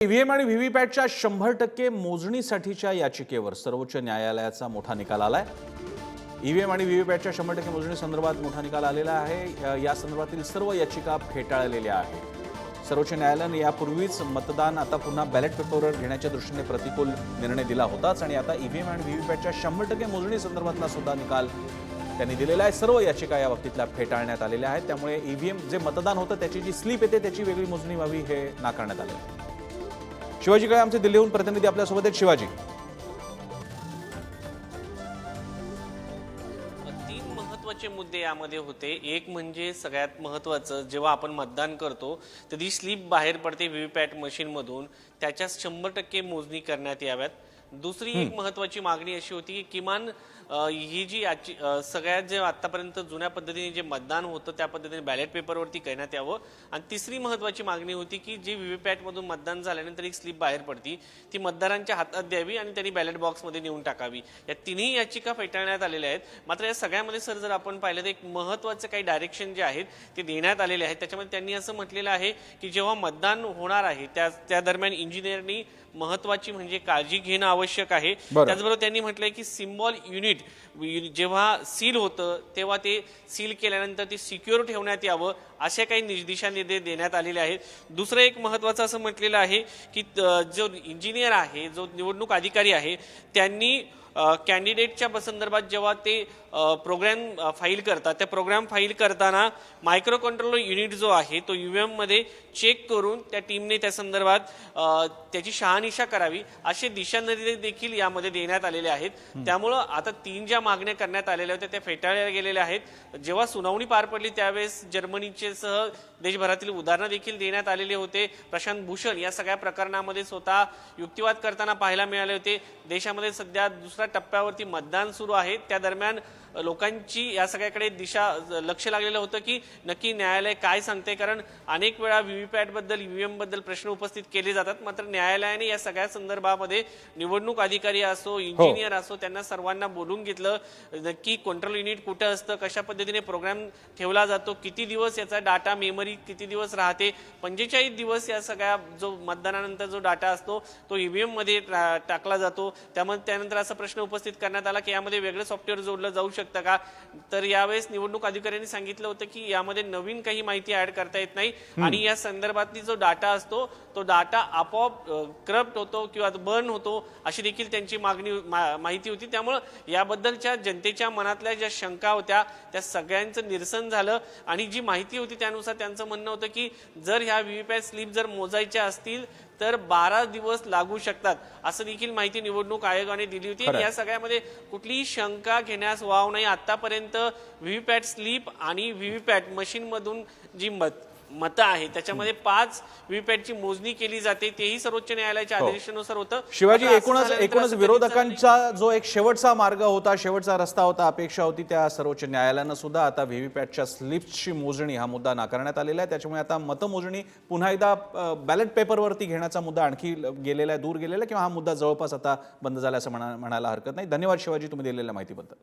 EVM आणि व्हीव्हीपॅटच्या 100% मोजणीसाठीच्या याचिकेवर सर्वोच्च न्यायालयाचा मोठा निकाल आलाय। ईव्हीएम आणि व्हीव्हीपॅटच्या 100% मोजणी संदर्भात मोठा निकाल आलेला आहे। या संदर्भातील सर्व याचिका फेटाळलेल्या आहेत। सर्वोच्च न्यायालयाने यापूर्वीच मतदान आता पुन्हा बॅलेट पेपरवर घेण्याच्या दृष्टीने प्रतिकूल निर्णय दिला होताच आणि आता ईव्हीएम आणि व्हीव्हीपॅटच्या 100% मोजणी संदर्भातला सुद्धा निकाल त्यांनी दिलेला आहे। सर्व याचिका या बाबतीतल्या फेटाळण्यात आलेल्या आहेत। त्यामुळे ईव्हीएम जे मतदान होतं त्याची जी स्लिप येते त्याची वेगळी मोजणी व्हावी हे नाकारण्यात आले आहे। शिवाजीकडे आमचे दिल्लीहून प्रतिनिधी आपल्यासोबत आहेत। शिवाजी, तीन महत्त्वाचे मुद्दे यामध्ये होते। एक म्हणजे सगळ्यात महत्त्वाचं, जेव्हा आपण मतदान करतो तर ती स्लिप बाहेर पडते व्हीव्हीपॅट मशीनमधून, त्याच्या 100% मोजणी करण्यात याव्यात। दुसरी एक महत्त्वाची मागणी अशी होती की किमान ही जी सगळ्यात जे आतापर्यंत जुन्या पद्धतीने जे मतदान होतं त्या पद्धतीने बॅलेट पेपरवरती करण्यात यावं। आणि तिसरी महत्त्वाची मागणी होती की जी व्हीव्हीपॅटमधून मतदान झाल्यानंतर एक स्लिप बाहेर पडती ती मतदारांच्या हातात द्यावी आणि त्यांनी बॅलेट बॉक्समध्ये नेऊन टाकावी। या तिन्ही याचिका फेटाळण्यात आलेल्या आहेत। मात्र या सगळ्यामध्ये सर जर आपण पाहिलं तर एक महत्त्वाचे काही डायरेक्शन जे आहेत ते देण्यात आलेले आहेत। त्याच्यामध्ये त्यांनी असं म्हटलेलं आहे की जेव्हा मतदान होणार आहे त्या दरम्यान इंजिनियरनी महत्त्वाची म्हणजे काळजी घेणं आवश्यक आहे। त्याचबरोबर त्यांनी म्हटलंय की सिम्बॉल युनिट जेव्हा सील होतं तेव्हा ते सील केल्यानंतर ते सिक्युअर ठेवण्यात यावं, असे काही दिशानिर्देश देण्यात आलेले आहेत। दुसरं एक महत्त्वाचं असं म्हटलेलं आहे की जो इंजिनियर आहे, जो निवडणूक अधिकारी आहे, त्यांनी कॅन्डिडेटच्या संदर्भात जेव्हा ते प्रोग्राम फाईल करतात त्या प्रोग्राम फाईल करताना मायक्रो कंट्रोलर युनिट जो आहे तो ईव्हीएम मध्ये चेक करून त्या टीमने त्या संदर्भात त्याची शहानिशा करावी, असे दिशानिर्देश देखील यामध्ये देण्यात आलेले आहेत। त्यामुळं आता तीन ज्या मागण्या करण्यात आलेल्या होत्या त्या फेटाळल्या गेलेल्या आहेत। जेव्हा सुनावणी पार पडली त्यावेळेस जर्मनीचे सह देशभरातील उदाहरणं देखील देण्यात आलेले होते। प्रशांत भूषण या सगळ्या प्रकरणामध्ये स्वतः युक्तिवाद करताना पाहायला मिळाले होते। देशामध्ये सध्या दुसऱ्या टप्प्यावरती मतदान सुरू आहे, त्या दरम्यान लोकांची या सगळ्याकडे लक्ष लागलेलं होतं की नक्की न्यायालय काय सांगते, कारण अनेक वेळा व्हीव्हीपॅट बद्दल ईव्हीएम बद्दल प्रश्न उपस्थित केले जातात। मात्र न्यायालयाने या सगळ्या संदर्भामध्ये निवडणूक अधिकारी असो, इंजिनियर असो, त्यांना सर्वांना बोलून घेतलं। नक्की कंट्रोल युनिट कुठं असतं, कशा पद्धतीने प्रोग्राम ठेवला जातो, किती दिवस याचा डाटा मेमरी किती दिवस राहते, 45 दिवस या सगळ्या जो मतदानानंतर जो डाटा असतो तो ईव्हीएम मध्ये टाकला जातो। त्यानंतर असा प्रश्न उपस्थित करण्यात आला की यामध्ये वेगळं सॉफ्टवेअर जोडलं जाऊ शकतं का, तर यावेळेस निवडणूक अधिकाऱ्यांनी सांगितलं होतं की यामध्ये नवीन काही माहिती ऍड करता येत नाही आणि या संदर्भातली जो डाटा असतो तो डाटा आपोआप करप्ट होतो किंवा बर्न होतो, अशी देखील त्यांची माहिती होती। त्यामुळे याबद्दलच्या जनतेच्या मनातल्या ज्या शंका होत्या त्या सगळ्यांचं निरसन झालं आणि जी माहिती होती त्यानुसार त्यांचं म्हणणं होतं की जर ह्या व्हीव्हीपॅट स्लिप जर मोजायच्या असतील तर 12 दिवस लागू शकतात, असं देखील माहिती निवडणूक आयोगाने दिली होती। या सगळ्यामध्ये कुठलीही शंका घेण्यास वाव नाही। आतापर्यंत व्हीव्हीपॅट स्लिप आणि व्हीव्हीपॅट मशीन मधून जी मतं आहे त्याच्यामध्ये 5 व्हीव्हीपॅटची मोजणी केली जाते, तेही सर्वोच्च न्यायालयाच्या आदेशानुसार होतं। शिवाजी, एकूणच विरोधकांचा जो एक शेवटचा मार्ग होता, शेवटचा रस्ता होता, अपेक्षा होती त्या सर्वोच्च न्यायालयानं सुद्धा आता व्हीव्हीपॅटच्या स्लिप्सची मोजणी हा मुद्दा नाकारण्यात आलेला आहे। त्याच्यामुळे आता मतमोजणी पुन्हा एकदा बॅलेट पेपरवरती घेण्याचा मुद्दा आणखी गेलेला आहे, दूर गेलेला आहे, किंवा हा मुद्दा जवळपास आता बंद झाला असं म्हणायला हरकत नाही। धन्यवाद शिवाजी, तुम्ही दिलेल्या माहितीबद्दल।